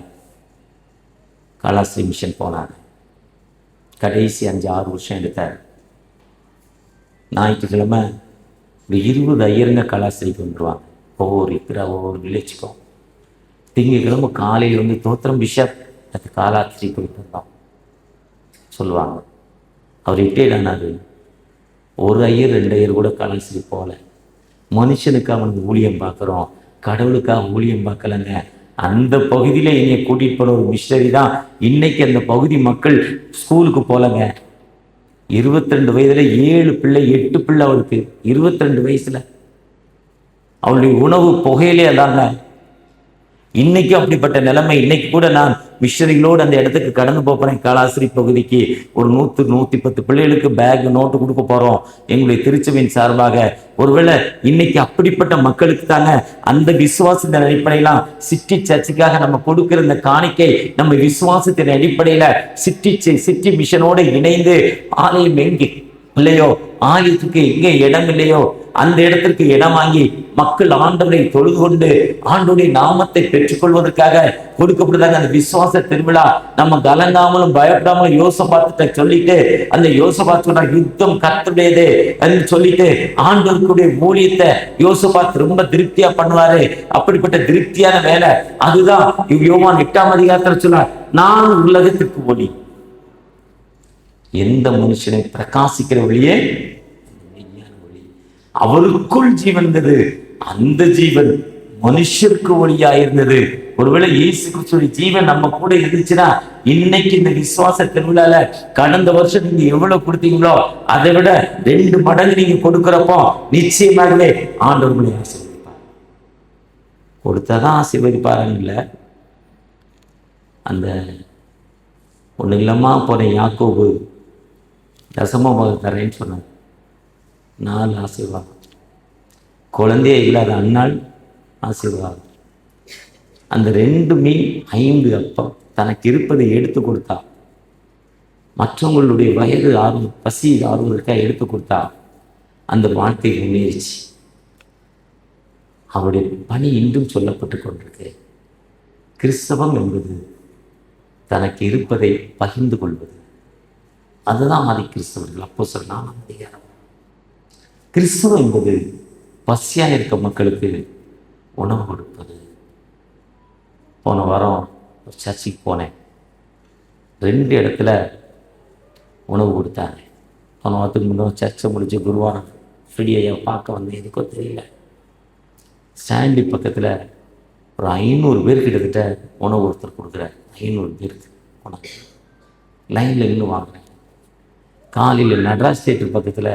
காலாஸ்ரீ மிஷன் போனாங்க. கடைசி 5-6 வருஷம் எடுத்தார். ஞாயிற்றுக்கிழமை ஒரு 20 ஐயருங்க கலாஸ்ரீக்கு வந்துடுவாங்க. ஒவ்வொரு வில்லேஜுக்கும். திங்கக்கிழமை காலையில் வந்து தோத்திரம் பிஷப் அது காலாஸ்ரீ போயிட்டு வந்தோம் சொல்லுவாங்க. அவர் ரிட்டையர்ட் ஆனார். ஒரு ஐயர் 2 ஐயர் கூட கலாஸ்ரீ போகல. மனுஷனுக்கு அவனுக்கு ஊழியம் பார்க்குறோம், கடவுளுக்காக ஊழியம் பார்க்கலங்க. அந்த பகுதியில் என்னைய கூட்டிகிட்டு போன ஒரு மிஷனரி தான் இன்னைக்கு அந்த பகுதி மக்கள் ஸ்கூலுக்கு போகலங்க. 22 வயதுல 7 பிள்ளை 8 பிள்ளை அவளுக்கு. 22 வயசுல அவளுடைய உணவு புகையிலே அதாங்க. இன்னைக்கு அப்படிப்பட்ட நிலைமை. இன்னைக்கு கூட நான் மிஷனரிகளோடு அந்த இடத்துக்கு கடந்து போறேன். காலாஸ்ரீ பகுதிக்கு ஒரு 100-110 பிள்ளைகளுக்கு பேக் நோட்டு கொடுக்க போறோம் எங்களுடைய திருச்சபையின் சார்பாக. ஒருவேளை இன்னைக்கு அப்படிப்பட்ட மக்களுக்கு தாங்க அந்த விசுவாசத்தின் அடிப்படையெல்லாம் சிட்டி சர்ச்சுக்காக நம்ம கொடுக்கிற இந்த காணிக்கை நம்ம விசுவாசத்தின் அடிப்படையில சிட்டி மிஷனோடு இணைந்து ஆலயம் எங்கே இல்லையோ, ஆலயத்துக்கு எங்கே இடம் இல்லையோ அந்த இடத்திற்கு இடம் வாங்கி மக்கள் ஆண்டவரை தொழுது கொண்டு ஆண்டவருடைய நாமத்தை பெற்றுக்கொள்வதற்காக கொடுக்கப்படுறாங்க. அந்த விசுவாச திருவிழா நம்ம கலங்காமலும் பயப்படாமலும் யோசபாத்தை சொல்லிட்டு அந்த யோசபாத்தோட யுத்தம் கர்த்தருடையது சொல்லிட்டு ஆண்டவருடைய ஊழியத்தை யோசபாத் ரொம்ப திருப்தியா பண்ணுவாரு. அப்படிப்பட்ட திருப்தியான வேலை அதுதான் யோவான் 8ஆம் அதிகாரத்துல சொன்னார், நான் உலகத்திற்கு ஒளி. எந்த மனுஷனை பிரகாசிக்கிற ஒளியே ஒளி, அவருக்குள் ஜீவன் இருந்தது, அந்த ஜீவன் மனுஷருக்கு ஒளியா இருந்தது. ஒருவேளை இயேசு கிறிஸ்துவின் ஜீவன் நம்ம கூட இருந்துச்சுன்னா இன்னைக்கு இந்த விசுவாச திருவிழால கடந்த வருஷம் நீங்க எவ்வளவு கொடுத்தீங்களோ அதை விட 2 மடங்கு நீங்க கொடுக்கிறப்போ நிச்சயமாகவே ஆண்டவர் உங்களை ஆசீர்வதிப்பார். கொடுத்தாதான் ஆசீர்வதிப்பாருன்னு இல்லை. அந்த ஒண்ணு இல்லமா போன யாக்கோபு தசமபாகம் தரேன்னு சொன்னார். 4 ஆசீர்வாதம். குழந்தையே இல்லாத அன்னாள் ஆசீர்வாதம். அந்த 2 மீன் 5 அப்பம் தனக்கு இருப்பதை எடுத்து கொடுத்தா. மற்றவங்களுடைய வயது ஆர்வம் பசி ஆர்வதற்காக எடுத்து கொடுத்தா. அந்த வாழ்க்கை முன்னேறிச்சு. அவருடைய பணி இன்றும் சொல்லப்பட்டு கொண்டிருக்கு. கிறிஸ்தவம் என்பது தனக்கு இருப்பதை பகிர்ந்து கொள்வது. அதுதான் ஆதி கிறிஸ்தவர்கள். அப்போஸ்தலர் 4ஆம் அதிகாரம். கிறிஸ்தவம் என்பது பசியா இருக்க மக்களுக்கு உணவு கொடுப்பது. போன வாரம் ஒரு சர்ச்சுக்கு போனேன். 2 இடத்துல உணவு கொடுத்தாங்க. போன வாரத்துக்கு முன்னே சர்ச்சை முடிஞ்சு குருவாரம் ஃப்ரீயை பார்க்க வந்தேன். எதுக்கோ தெரியல. ஸ்டாண்டி பக்கத்தில் ஒரு 500 பேர் கிட்டத்தட்ட உணவு ஒருத்தர் கொடுக்குறாரு. 500 பேருக்கு உணவு லைனில் நின்று வாங்குறேன். காலையில் நடராஜ் தேட்டர் பக்கத்தில்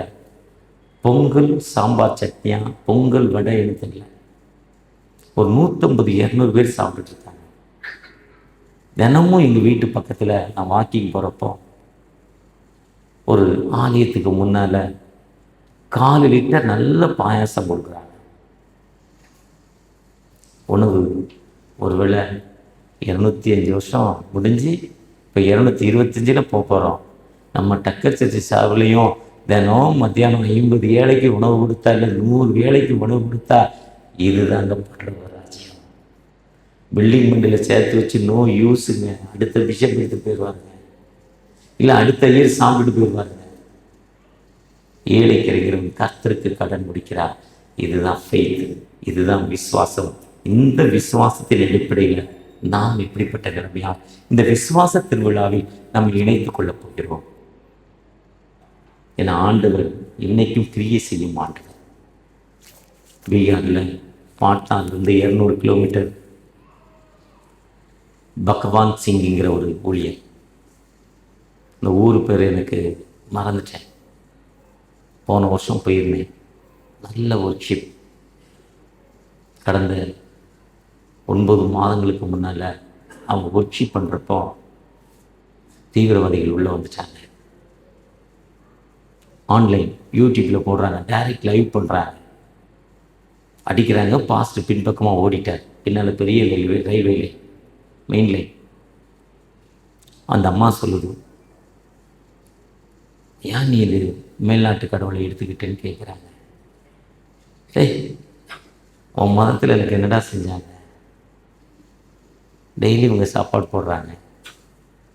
பொங்கல் சாம்பார் சட்னியா பொங்கல் வடை எழுத்துல ஒரு 150-200 பேர் சாப்பிட்டுட்டு இருக்காங்க. தினமும் எங்கள் வீட்டு பக்கத்தில் நான் வாக்கிங் போகிறப்போ ஒரு ஆலயத்துக்கு முன்னால் 4 லிட்டர் நல்ல பாயாசம் கொடுக்குறாங்க. உணவு ஒருவேளை 205 வருஷம் முடிஞ்சு இப்போ 225 போகிறோம். நம்ம டக்கர் சர்ச்சு சார்பிலையும் தினம் மத்தியானம் 50 ஏழைக்கு உணவு கொடுத்தா இல்லை 100 ஏழைக்கு உணவு கொடுத்தா இதுதாங்க பரலோக ராஜ்யம். பில்டிங் மண்டியில் சேர்த்து வச்சு நோ யூஸுங்க. அடுத்த பிஷப் எடுத்து போயிடுவாங்க, இல்லை அடுத்த இயர் சாப்பிட்டு போயிடுவாங்க. ஏழை கிடைக்கிறவங்க கர்த்தருக்கு கடன் முடிக்கிறார். இதுதான் ஃபெய்த், இதுதான் விசுவாசம். இந்த விசுவாசத்தின் அடிப்படையில் நாம் எப்படிப்பட்ட நிலைமையால் இந்த விசுவாச திருவிழாவில் நாம் இணைத்துக் கொள்ளப் போகிறோம். என ஆண்டவர் இன்னைக்கும் கிரியை செய்யும் ஆண்டவர். பீகாரில் பாட்னாவிலிருந்து 200 கிலோமீட்டர் பகவான் சிங்கிங்கிற ஒரு ஊழியர். இந்த ஊர் பேர் எனக்கு மறந்துட்டேன். போன வருஷம் போயிருந்தேன். நல்ல ஒர்க்ஷிப். கடந்த 9 மாதங்களுக்கு முன்னால் அவங்க ஒர்க்ஷிப் பண்ணுறப்போ தீவிரவாதிகள் உள்ளே வந்துட்டாங்க. ஆன்லைன் யூடியூப்பில் போடுறாங்க, டைரக்ட் லைவ் பண்ணுறாங்க, அடிக்கிறாங்க. பாஸ்ட் பின்பக்கமாக ஓடிட்டார், பின்னால் பெரிய ரயில்வே மெயின் லைன். அந்த அம்மா சொல்லுது, ஏன் நீ இது மேல்நாட்டு கடவுளை எடுத்துக்கிட்டேன்னு கேட்குறாங்க. டேய், உன் மதத்தில் எனக்கு என்னடா செஞ்சாங்க? டெய்லி இவங்க சாப்பாடு போடுறாங்க,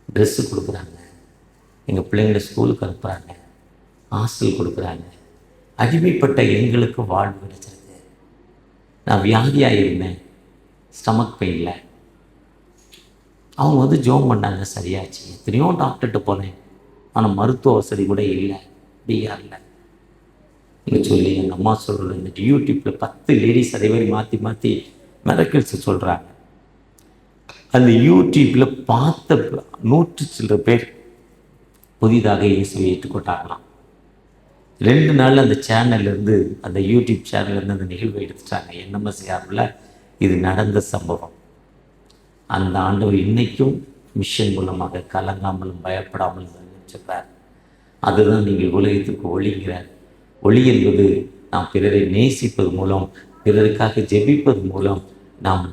ட்ரெஸ்ஸு கொடுக்குறாங்க, எங்கள் பிள்ளைங்களை ஸ்கூலுக்கு அனுப்புகிறாங்க, ஹாஸ்டல் கொடுக்குறாங்க. அடிமைப்பட்ட எங்களுக்கு வாழ்வு கிடைச்சிருக்கு. நான் வியாதியாக இருந்தேன், ஸ்டமக் பெயினில். அவங்க வந்து ஜோம் பண்ணாங்க, சரியாச்சு. எத்தனையோ டாக்டர்கிட்ட போனேன், ஆனால் மருத்துவ வசதி கூட இல்லை பீகாரில். இங்கே சொல்லி எங்கள் அம்மா சொல்கிற இந்த யூடியூப்பில் 10 லேடிஸ் அதே மாதிரி மாற்றி மாற்றி மிரக்கிள்ஸ் சொல்கிறாங்க. அந்த யூடியூப்பில் பார்த்த 100 சில்லற பேர் புதிதாக இயேசுவை ஏற்றுக்கொண்டாங்களாம். 2 நாள் அந்த சேனல்லேருந்து, அந்த யூடியூப் சேனல்லேருந்து அந்த நிகழ்வை எடுத்துட்டாங்க. NMSCRல இது நடந்த சம்பவம். அந்த ஆண்டவர் இன்றைக்கும் மிஷன் மூலமாக கலங்காமலும் பயப்படாமலும் சொல்கிறார். அதுதான் நீங்கள் உலகத்துக்கு ஒளிங்கிறார். ஒளி என்பது நாம் பிறரை நேசிப்பது மூலம், பிறருக்காக ஜெபிப்பது மூலம் நாம்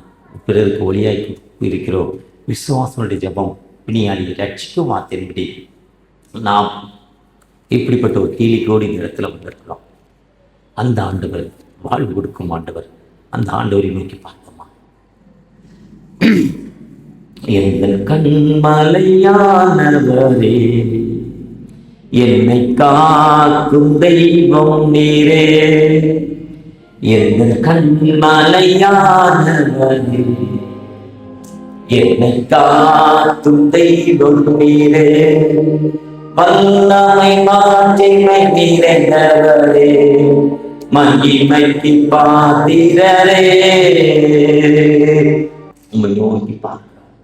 பிறருக்கு ஒளியாய் இருக்கிறோம். விசுவாசனுடைய ஜெபம் பிணியாளியை ரட்சிக்கும் வார்த்தையின்படி நாம் இப்படிப்பட்ட ஒரு கீழிக்கோடி இந்த இடத்துல வந்திருக்கிறோம். அந்த ஆண்டவர் வாழ்வு கொடுக்கும் ஆண்டவர். அந்த ஆண்டவரை நோக்கி பார்த்தோமா? எங்கள் கண்மலையானவரே, என்னை காக்கும் தெய்வம் நீரே. எங்கள் கண்மலையானவரே, என்னை காக்கும் தெய்வம் நீரே. வல்லமை மாற்றிமை நிறைந்தவரே, மகிமைக்கு பாத்திரரே. உம்மை நோக்கி பார்க்கிறோம்,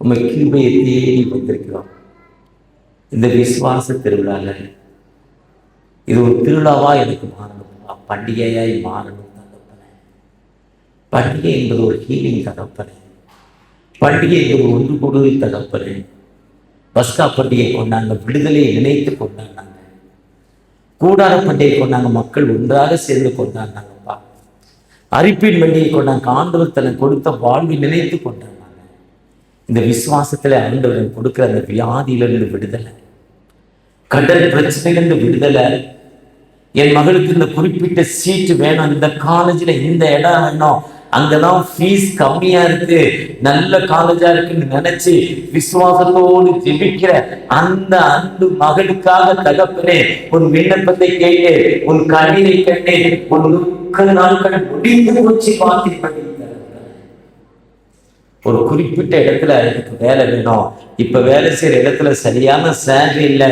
உம்மை கிருபையை தேடி வந்திருக்கிறோம். இந்த விசுவாச திருவிழால இது ஒரு திருவிழாவா எனக்கு மாறணும், பண்டிகையாய் மாறணும் தகப்பனே. பண்டிகை என்பது ஒரு ஹீலிங் தகப்பனே. பண்டிகை என்பது ஒன்று கூடுதல் தகப்பனே. பஸ்கா பண்டிகை கொண்டாங்க, விடுதலையை நினைத்து கொண்டாடினாங்க. கூடார பண்டிகை கொண்டாங்க, மக்கள் ஒன்றாக சேர்ந்து கொண்டாடினாங்கப்பா. அரிப்பின் பண்டிகை கொண்டாங்க, ஆண்டவர் தன்னை கொடுத்த வாழ்வை நினைத்து கொண்டாடினாங்க. இந்த விசுவாசத்துல ஆண்டவர் கொடுக்கிற அந்த வியாதியிலிருந்து விடுதலை, கடல் பிரச்சனையிலிருந்து விடுதலை. என் மகளுக்கு இந்த குறிப்பிட்ட சீட்டு வேணும், இந்த காலேஜில் இந்த இடம் வேணும், அங்கதான் ஃபீஸ் கம்மியா இருக்கு, நல்ல காலேஜா இருக்குன்னு நினைச்சு விசுவாசத்தோடு ஜெபிக்கிற அந்த அன்பு மகளுக்காக தகப்பனே உன் விண்ணப்பத்தை கேட்டு, உன் கண்ணீரை கண்டு, உன் துக்க நாட்கள் முடிந்து போச்சு பார்த்து. ஒரு குறிப்பிட்ட இடத்துல எனக்கு வேலை வேணும், இப்ப வேலை செய்யற இடத்துல சரியான சேலரி இல்லை,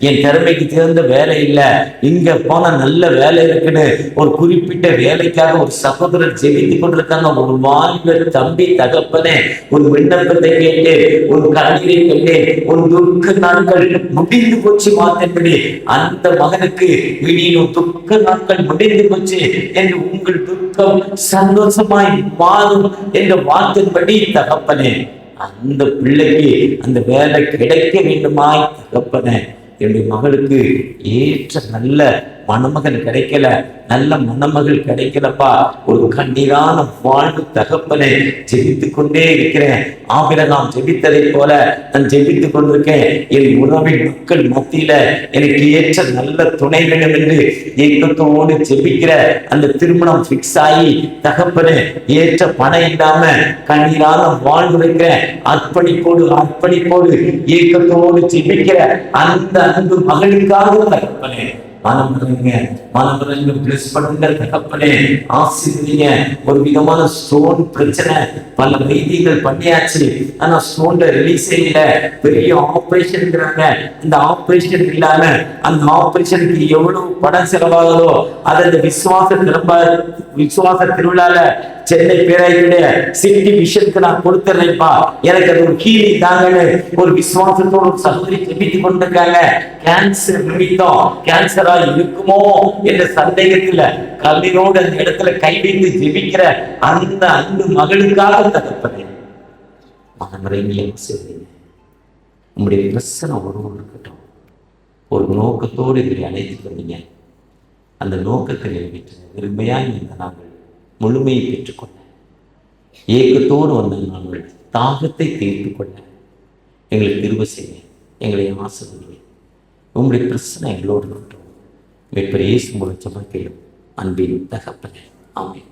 என் திறமைக்கு தகுந்த வேலை இல்லை, இங்க போன நல்ல வேலை இருக்குன்னு ஒரு குறிப்பிட்ட வேலைக்காக ஒரு சகோதரர் ஜெபித்து கொண்டிருக்காங்க. ஒரு வாலிப தம்பி தகப்பனே உன் விண்ணப்பத்தை கேட்டு, உன் கண்ணீரை கேட்டு, உன் துக்க நாட்கள் முடிந்து போச்சு மாத்தபடி அந்த மகனுக்கு இனியும் துக்க நாட்கள் முடிந்து போச்சு என்று உங்கள் துக்கம் சந்தோஷமாய் மாறும் என்ற வார்த்தையின்படி தகப்பனே அந்த பிள்ளைக்கு அந்த வேலை கிடைக்க வேண்டுமாய் தகப்பனே. என்னுடைய மகளுக்கு ஏற்ற நல்ல மணமகன் கிடைக்கல, நல்ல மணமகள் கிடைக்கலப்பா. ஒரு கண்ணீரான வாழ்வு தகப்பனே ஜெபித்துக் கொண்டே இருக்கிறேன். ஆபிரகாம் ஜெபித்ததை போல நான் ஜெபித்துக் கொண்டிருக்கேன். என் உறவின் மக்கள் மத்தியில எனக்கு ஏற்ற நல்ல துணை வேண்டும் என்று ஏக்கத்தோடு ஜெபிக்கிற அந்த திருமணம் பிக்ஸ் ஆகி தகப்பனே ஏற்ற பணம் இல்லாம கண்ணீரான வாழ்வு வைக்கிற அர்ப்பணிப்போடு ஏக்கத்தோடு ஜெபிக்கிற அந்த அன்பு மகளுக்காக தகப்பனே மனமரங்க பிளஸ் பண்ணுங்க தகப்பனே, ஆசீர்வதிங்க. ஒரு விதமான ஸ்டோன் பிரச்சனை, பல வைத்தியங்கள் பண்ணியாச்சு, ஆனா ஸ்டோன்ல ரிலீஸ் செய்யல, பெரிய ஆபரேஷன்ங்கிறாங்க. இந்த ஆபரேஷன் இல்லாம அந்த ஆபரேஷனுக்கு எவ்வளவு பணம் செலவாகுதோ அதை இந்த விசுவாச திருவிழால சென்னை பேராயுடைய சிட்டி விஷனுக்கு நான் கொடுத்துறேன்ப்பா, எனக்கு அது ஒரு ஹீலிங் தாங்கன்னு ஒரு விசுவாசத்தோடு சகோதரி ஜெபித்துக் கொண்டிருக்காங்க. கேன்சர் நிமித்தம் கேன்சர் உள்ளவராய் இருக்குமோ என்ற சந்தேகத்துல கண்ணீரோடு அந்த இடத்துல கை வைத்து ஜெபிக்கிற அந்த அன்பு மகளுக்காக தகப்பனே மனமுறைங்களையும் செய்வீங்க. உங்களுடைய பிரசனை ஒருவர் இருக்கட்டும். ஒரு நோக்கத்தோடு இதை அழைத்து வந்தீங்க. அந்த நோக்கத்தை நிறைவேற்ற விரும்பையாய் இந்த நாங்கள் முழுமையை பெற்றுக்கொள்ள, ஏக்கத்தோடு வந்த நாங்கள் தாகத்தை தீர்த்து கொள்ள எங்களுக்கு திரும்ப செய்ய, எங்களை ஆசிர்வதிங்க. உங்களுடைய பிரச்சனை எங்களோடு இருக்கட்டும். மீட்பர் இயேசு மூலம் ஜெபம் கேளும் அன்பின் தகப்பனே. ஆமென்.